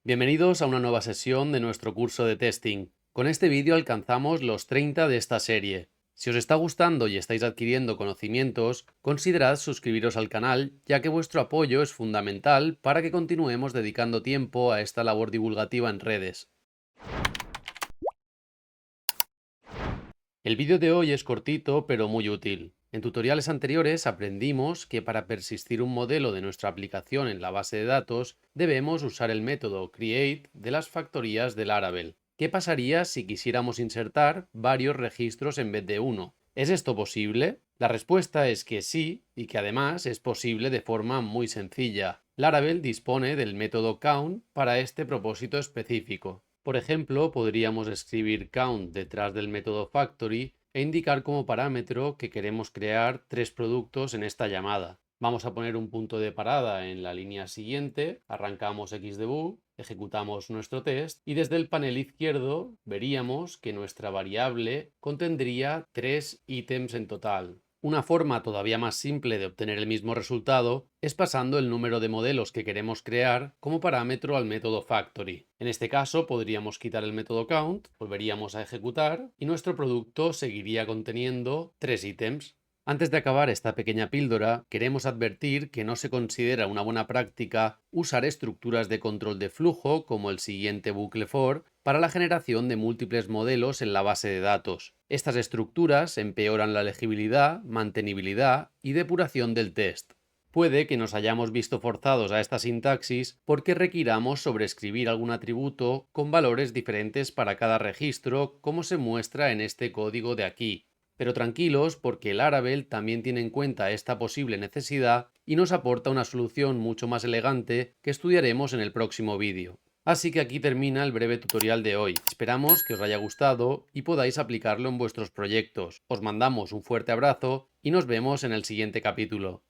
Bienvenidos a una nueva sesión de nuestro curso de testing. Con este vídeo alcanzamos los 30 de esta serie. Si os está gustando y estáis adquiriendo conocimientos, considerad suscribiros al canal, ya que vuestro apoyo es fundamental para que continuemos dedicando tiempo a esta labor divulgativa en redes. El vídeo de hoy es cortito pero muy útil. En tutoriales anteriores aprendimos que para persistir un modelo de nuestra aplicación en la base de datos debemos usar el método create de las factorías del Laravel. ¿Qué pasaría si quisiéramos insertar varios registros en vez de uno? ¿Es esto posible? La respuesta es que sí, y que además es posible de forma muy sencilla. Laravel dispone del método count para este propósito específico. Por ejemplo, podríamos escribir count detrás del método factory e indicar como parámetro que queremos crear 3 productos en esta llamada. Vamos a poner un punto de parada en la línea siguiente, arrancamos Xdebug, ejecutamos nuestro test y desde el panel izquierdo veríamos que nuestra variable contendría 3 ítems en total. Una forma todavía más simple de obtener el mismo resultado es pasando el número de modelos que queremos crear como parámetro al método factory. En este caso podríamos quitar el método count, volveríamos a ejecutar y nuestro producto seguiría conteniendo 3 ítems. Antes de acabar esta pequeña píldora, queremos advertir que no se considera una buena práctica usar estructuras de control de flujo como el siguiente bucle for para la generación de múltiples modelos en la base de datos. Estas estructuras empeoran la legibilidad, mantenibilidad y depuración del test. Puede que nos hayamos visto forzados a esta sintaxis porque requiramos sobreescribir algún atributo con valores diferentes para cada registro, como se muestra en este código de aquí. Pero tranquilos, porque el Laravel también tiene en cuenta esta posible necesidad y nos aporta una solución mucho más elegante que estudiaremos en el próximo vídeo. Así que aquí termina el breve tutorial de hoy. Esperamos que os haya gustado y podáis aplicarlo en vuestros proyectos. Os mandamos un fuerte abrazo y nos vemos en el siguiente capítulo.